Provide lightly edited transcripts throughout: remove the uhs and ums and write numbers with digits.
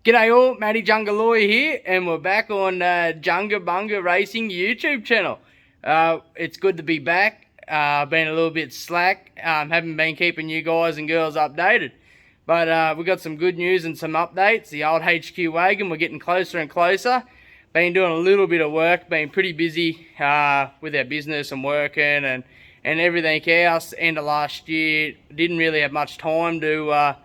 G'day all, Matty Jungaloy here, and we're back on Junga Bunga Racing YouTube channel. It's good to be back. Been a little bit slack, haven't been keeping you guys and girls updated. But we've got some good news and some updates. The old HQ Wagon, we're getting closer and closer. Been doing a little bit of work, been pretty busy with our business and working and everything else. End of last year, didn't really have much time to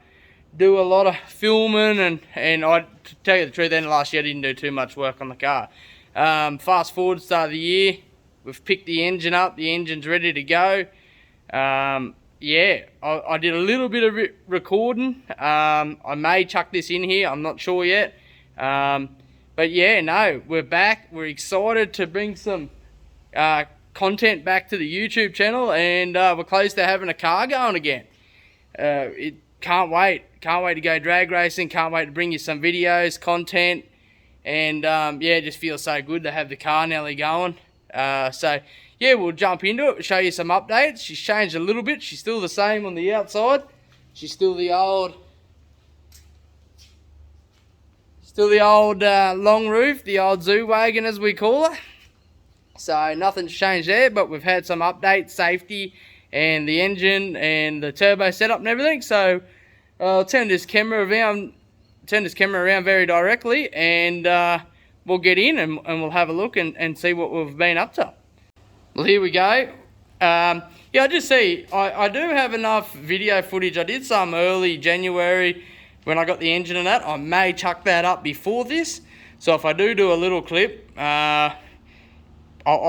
do a lot of filming, and I, to tell you the truth, end of last year I didn't do too much work on the car. Fast forward to start of the year, we've picked the engine up, the engine's ready to go. Yeah, I did a little bit of recording. I may chuck this in here, I'm not sure yet. But yeah, no, we're back. We're excited to bring some content back to the YouTube channel, and we're close to having a car going again. Can't wait to go drag racing, can't wait to bring you some videos, content, and yeah, it just feels so good to have the car nearly going. So yeah, we'll jump into it, show you some updates. She's changed a little bit, she's still the same on the outside. She's still the old long roof, the old zoo wagon as we call her. So nothing's changed there, but we've had some updates, safety, and the engine and the turbo setup and everything. So I'll turn this camera around very directly, and we'll get in and we'll have a look and see what we've been up to. Well, here we go. Yeah, I just see I do have enough video footage. I did some early January when I got the engine and that. I may chuck that up before this, so if I do a little clip, I'll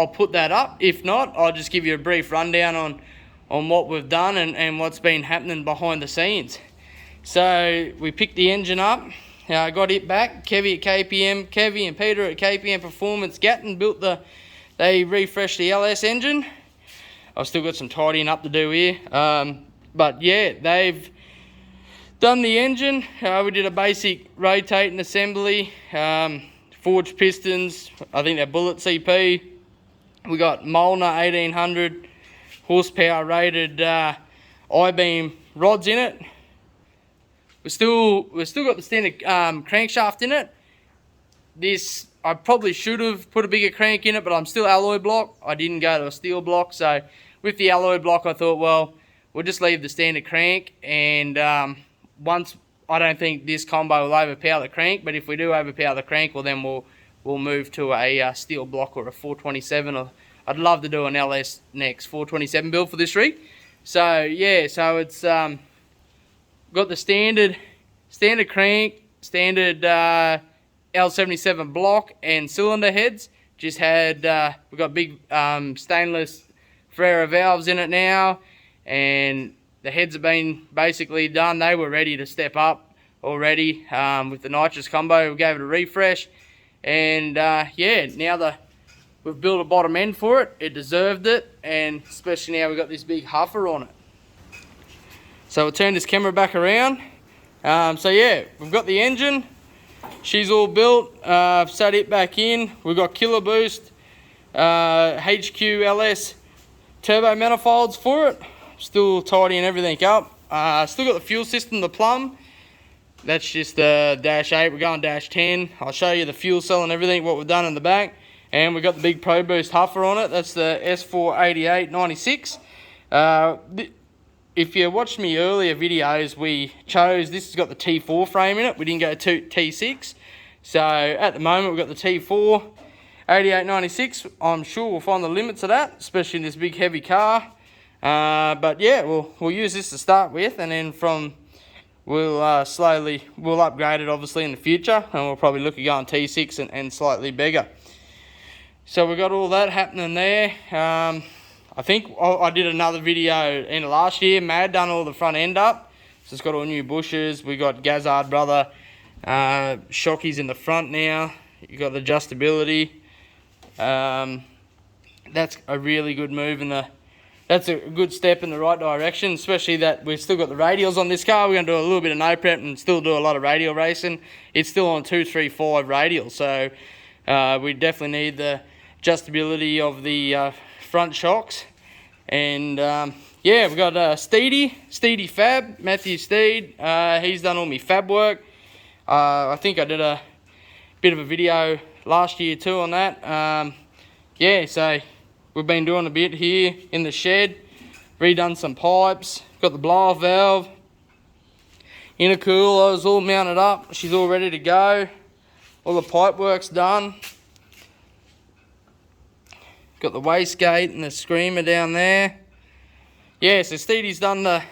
put that up. If not, I'll just give you a brief rundown on what we've done and what's been happening behind the scenes. So we picked the engine up, got it back. Kevy at KPM, Kevy and Peter at KPM Performance Gatton they refreshed the LS engine. I've still got some tidying up to do here, but yeah, they've done the engine. We did a basic rotating assembly, forged pistons, I think they're Bullet CP. We got Molnar 1800 horsepower rated I-beam rods in it. We've still got the standard crankshaft in it. This, I probably should have put a bigger crank in it, but I'm still alloy block. I didn't go to a steel block, so with the alloy block I thought, well, we'll just leave the standard crank, and once, I don't think this combo will overpower the crank, but if we do overpower the crank, well then we'll move to a steel block or a 427, or I'd love to do an LS next 427 build for this rig. So yeah, so it's got the standard crank, standard L77 block and cylinder heads. Just had we've got big stainless Ferrera valves in it now, and the heads have been basically done. They were ready to step up already with the nitrous combo. We gave it a refresh, and yeah, now we've built a bottom end for it. It deserved it, and especially now we've got this big huffer on it. So we'll turn this camera back around. So yeah, we've got the engine. She's all built. I've set it back in. We've got Killer Boost HQ LS turbo manifolds for it. Still tidying everything up. Still got the fuel system, the plumb. That's just the -8. We're going -10. I'll show you the fuel cell and everything, what we've done in the back. And we've got the big Pro Boost huffer on it. That's the S48896. If you watched me earlier videos, we chose, this has got the T4 frame in it. We didn't go to T6. So at the moment we've got the T4 8896. I'm sure we'll find the limits of that, especially in this big heavy car. But yeah, we'll use this to start with, and then we'll upgrade it obviously in the future, and we'll probably look at going T6 and slightly bigger. So we've got all that happening there. I think I did another video end of last year. Mad done all the front end up, so it's got all new bushes. We got Gazard brother shockies in the front now. You got the adjustability. That's a really good move, and that's a good step in the right direction, especially that we've still got the radials on this car. We're going to do a little bit of no prep and still do a lot of radial racing. It's still on 235 radial, so we definitely need the adjustability of the front shocks. And yeah, we've got Steedy Fab, Matthew Steed. He's done all my fab work. I think I did a bit of a video last year too on that. Yeah, so we've been doing a bit here in the shed, redone some pipes, got the blow off valve, intercooler's all mounted up, she's all ready to go, all the pipe work's done. Got the wastegate and the screamer down there. Yeah, so Steedy's done the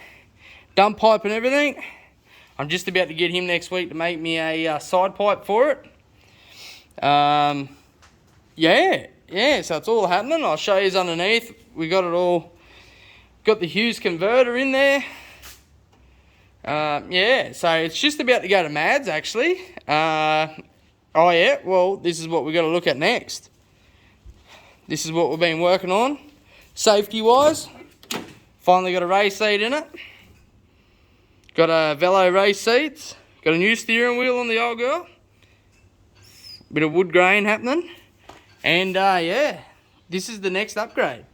dump pipe and everything. I'm just about to get him next week to make me a side pipe for it. Yeah, so it's all happening. I'll show you underneath. We got it all, got the Hughes converter in there. Yeah, so it's just about to go to Mads actually. Oh yeah, well, this is what we got to look at next. This is what we've been working on, safety wise. Finally got a race seat in it. Got a Velo race seats. Got a new steering wheel on the old girl. Bit of wood grain happening. And yeah, this is the next upgrade.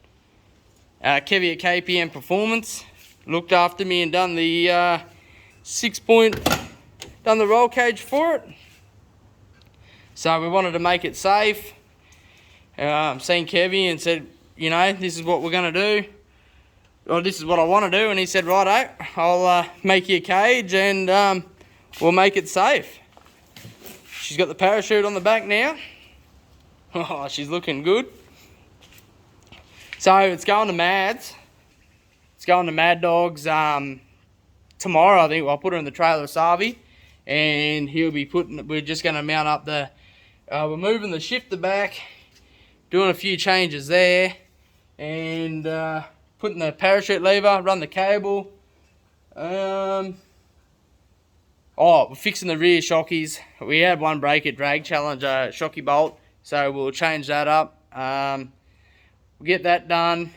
Kevy at KPM Performance looked after me and done the done the roll cage for it. So we wanted to make it safe. Seen Kevy and said, you know, this is what we're gonna do. Or this is what I want to do, and he said, righto, I'll make you a cage and we'll make it safe. She's got the parachute on the back now. Oh, she's looking good. So it's going to Mads. It's going to Mad Dog's tomorrow. I think I'll put her in the trailer with Savi, and he'll be putting. We're just going to mount up the. We're moving the shifter back, doing a few changes there, and putting the parachute lever, run the cable. Oh, we're fixing the rear shockies. We had one break at Drag Challenge, shocky bolt, so we'll change that up. We'll get that done.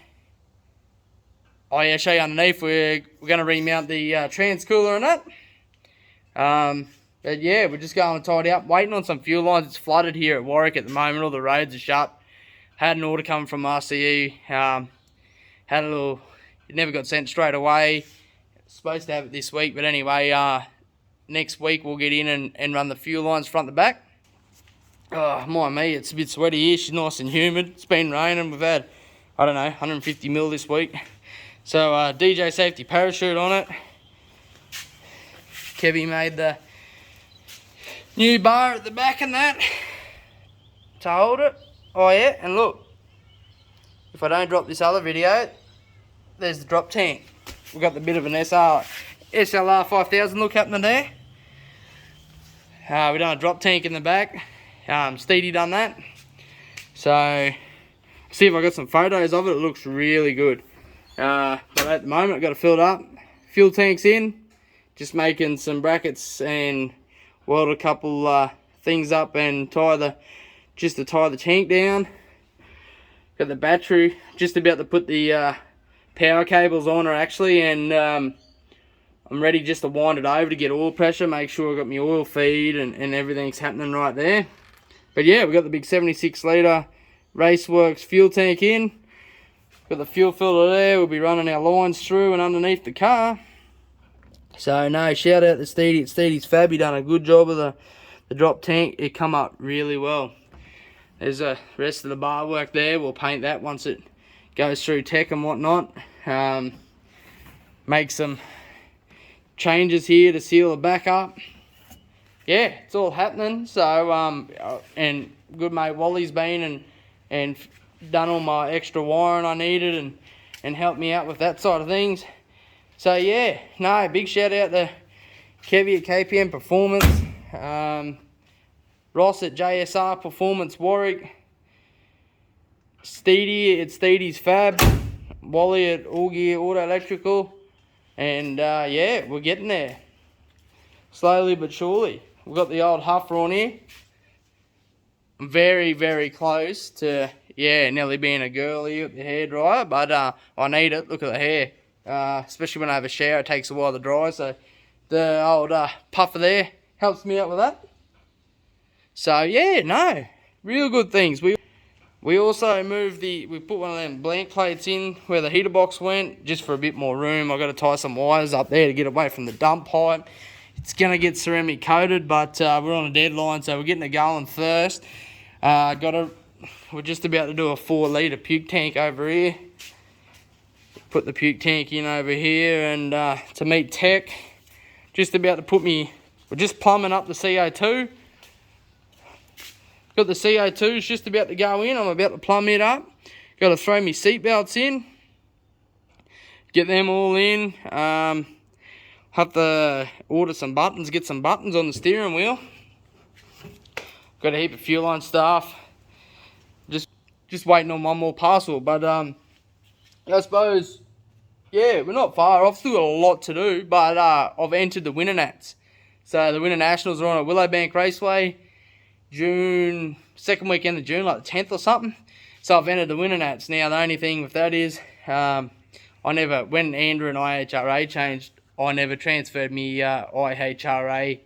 Oh yeah, show you underneath. We're going to remount the trans cooler and that. But yeah, we're just going to tidy up, waiting on some fuel lines. It's flooded here at Warwick at the moment. All the roads are shut. Had an order coming from RCE. Had a little, it never got sent straight away. Supposed to have it this week, but anyway, next week we'll get in and run the fuel lines front to back. Oh, my me, it's a bit sweaty here. She's nice and humid. It's been raining. We've had, I don't know, 150 mil this week. So DJ safety parachute on it. Kevy made the new bar at the back and that to hold it. Oh yeah, and look, if I don't drop this other video, there's the drop tank. We've got the bit of an SLR 5000 look happening there. We done a drop tank in the back. Steedy done that. So, see if I got some photos of it. It looks really good. But at the moment, I've got it filled up. Fuel tank's in. Just making some brackets and weld a couple things up and just to tie the tank down. Got the battery, just about to put the power cables on her actually, and I'm ready just to wind it over to get oil pressure, make sure I got my oil feed and everything's happening right there. But yeah, we've got the big 76 litre Raceworks fuel tank in. Got the fuel filter there. We'll be running our lines through and underneath the car. So no, shout out to Steedy. Steedy's fab. He done a good job of the drop tank. It come up really well. There's the rest of the bar work there. We'll paint that once it goes through tech and whatnot. Make some changes here to seal the back up. Yeah, it's all happening. So and good mate Wally's been and done all my extra wiring I needed and helped me out with that side of things. So yeah, no, big shout out to Kevy at KPM Performance, Ross at JSR Performance Warwick, Steedy at Steedy's Fab, Wally at All Gear Auto Electrical, and yeah, we're getting there. Slowly but surely. We've got the old huffer on here. I'm very, very close to, yeah, nearly being a girly with the hairdryer, but I need it. Look at the hair. Especially when I have a shower, it takes a while to dry, so the old puffer there helps me out with that. So yeah, no, real good things. We also moved we put one of them blank plates in where the heater box went, just for a bit more room. I got to tie some wires up there to get away from the dump pipe, It's gonna get ceramic coated, but we're on a deadline, so we're getting it going first. We're just about to do a 4-litre puke tank over here. Put the puke tank in over here, and to meet tech, just about to we're just plumbing up the CO2. Got the CO2's just about to go in. I'm about to plumb it up. Got to throw my seat belts in. Get them all in. Have to order some buttons, get some buttons on the steering wheel. Got a heap of fuel line stuff. Just waiting on one more parcel. But I suppose, yeah, we're not far off. Still got a lot to do. But I've entered the Winter Nats. So the Winter Nationals are on at Willowbank Raceway. Second weekend of June, like the 10th or something. So I've entered the Winter Nats. Now the only thing with that is, when Andrew and IHRA changed, I never transferred me IHRA,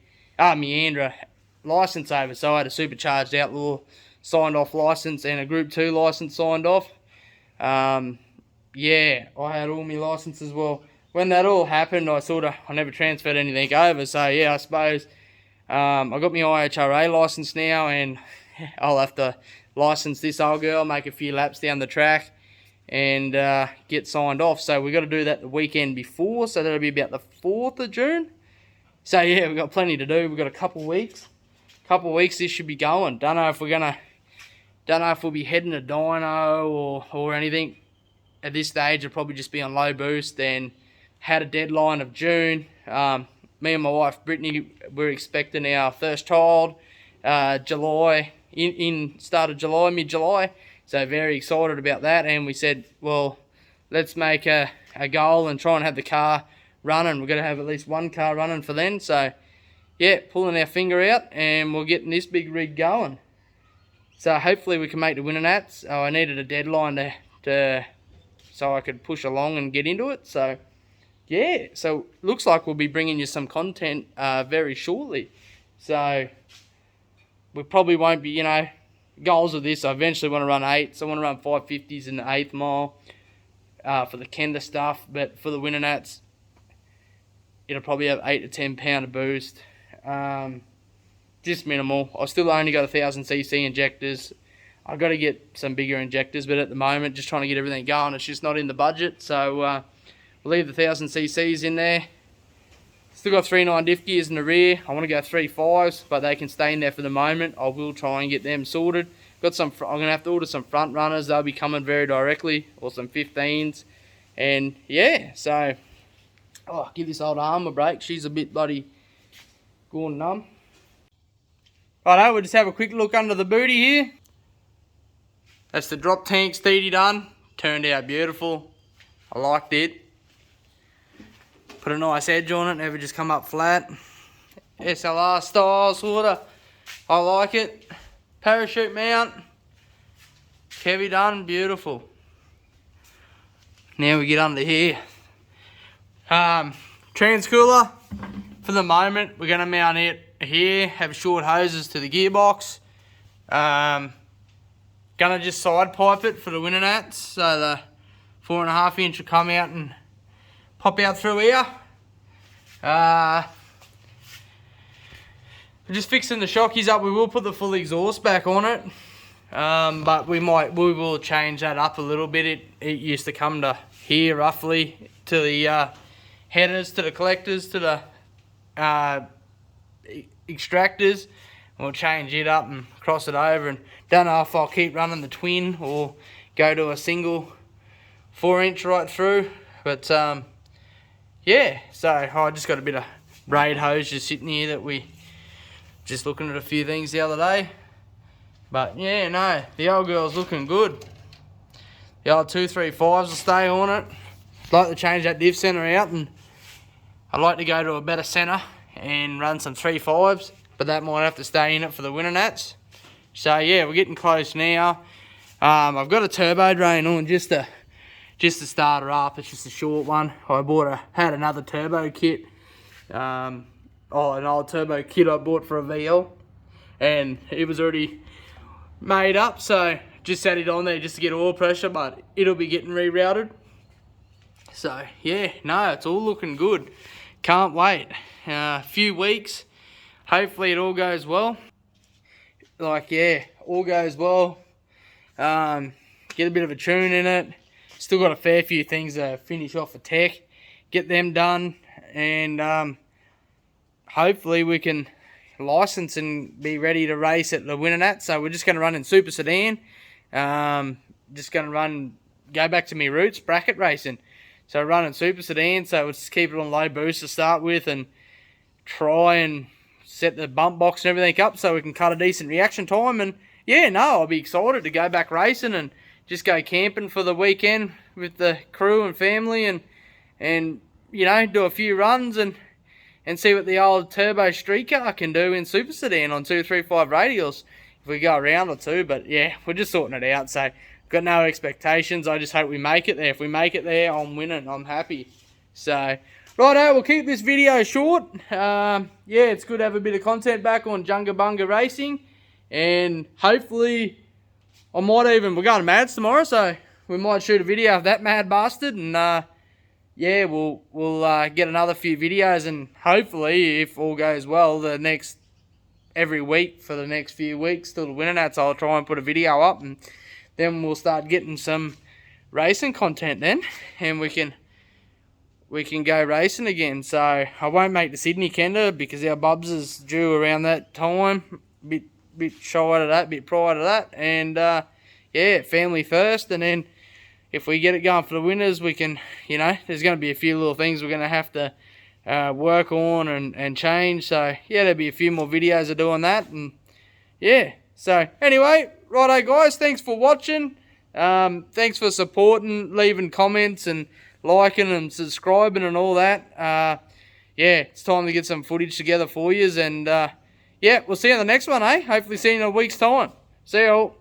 me Andrew license over. So I had a Supercharged Outlaw signed off license and a Group 2 license signed off. Yeah, I had all my licenses. Well, when that all happened, I never transferred anything over. So yeah, I suppose I got my IHRA license now, and I'll have to license this old girl, make a few laps down the track, and get signed off. So we've got to do that the weekend before, so that'll be about the 4th of June. So yeah, we've got plenty to do. We've got a couple of weeks. This should be going. Don't know if we'll be heading to dyno or anything. At this stage, it'll probably just be on low boost. And had a deadline of June. Me and my wife Brittany, we're expecting our first child July, in start of July, mid-July. So very excited about that. And we said, well, let's make a goal and try and have the car running. We're going to have at least one car running for then. So yeah, pulling our finger out, and we're getting this big rig going. So hopefully we can make the Winter Nats. I needed a deadline so I could push along and get into it. So yeah, so looks like we'll be bringing you some content very shortly. So we probably won't be, goals of this, I eventually want to run 8s. I want to run 550s in the 8th mile for the Kenda stuff. But for the Winter Nats, it'll probably have 8 to 10 pound of boost. Just minimal. I still only got 1000cc injectors. I've got to get some bigger injectors, but at the moment, just trying to get everything going. It's just not in the budget. So we'll leave the 1000cc's in there. Still got 3.9 diff gears in the rear. I want to go 3.5s, but they can stay in there for the moment. I will try and get them sorted. I'm going to have to order some front runners. They'll be coming very directly, or some 15s. And yeah, so give this old arm a break. She's a bit bloody going numb. Righto, we'll just have a quick look under the booty here. That's the drop tank steady done. Turned out beautiful. I liked it. Put a nice edge on it, never just come up flat. SLR style sorta. I like it. Parachute mount. Heavy done, beautiful. Now we get under here. Transcooler. For the moment, we're gonna mount it here. Have short hoses to the gearbox. Gonna just side pipe it for the Winter Nats, so the 4.5 inch will come out and pop out through here. We're just fixing the shockies up. We will put the full exhaust back on it, but we will change that up a little bit. It used to come to here roughly, to the headers, to the collectors, to the extractors. We'll change it up and cross it over, and don't know if I'll keep running the twin or go to a single 4-inch right through. But yeah, so I just got a bit of braid hose just sitting here that we just looking at a few things the other day. But yeah, no, the old girl's looking good. The old 235s will stay on it. I'd like to change that diff center out, and I'd like to go to a better center and run some 3.5s, but that might have to stay in it for the Winter Nats. So yeah, we're getting close now. I've got a turbo drain on just to start her up. It's just a short one. I had another turbo kit, an old turbo kit I bought for a VL, and it was already made up, so just set it on there just to get oil pressure, but it'll be getting rerouted. So yeah, no, it's all looking good. can't wait. A few weeks, hopefully it all goes well. Like, yeah, all goes well. Get a bit of a tune in it. Still got a fair few things to finish off for tech, get them done, and hopefully we can license and be ready to race at the Winter Nat. So we're just going to run in super sedan. Just going to go back to my roots, bracket racing. So running super sedan, so we'll just keep it on low boost to start with and try and set the bump box and everything up so we can cut a decent reaction time. And yeah, no, I'll be excited to go back racing and just go camping for the weekend with the crew and family, and you know, do a few runs and see what the old turbo street car can do in super sedan on 235 radials if we go a round or two. But yeah, we're just sorting it out, so got no expectations. I just hope we make it there. If we make it there, I'm winning. I'm happy. So righto, we'll keep this video short. Yeah, it's good to have a bit of content back on Junga Bunga Racing, and hopefully I might even, we're going to Mads tomorrow, so we might shoot a video of that mad bastard, and yeah, we'll get another few videos, and hopefully, if all goes well, every week for the next few weeks till the Winter Nats, I'll try and put a video up, and then we'll start getting some racing content then, and we can go racing again. So I won't make the Sydney Kenda because our Bubs is due around that time, bit shy of that, bit prior to that, and yeah, family first, and then if we get it going for the winners, we can, you know, there's going to be a few little things we're going to have to work on and change. So yeah, there'll be a few more videos of doing that, and yeah. So anyway, righto guys, thanks for watching. Thanks for supporting, leaving comments and liking and subscribing and all that. Yeah, it's time to get some footage together for yous, and yeah, we'll see you in the next one, eh? Hopefully see you in a week's time. See you all.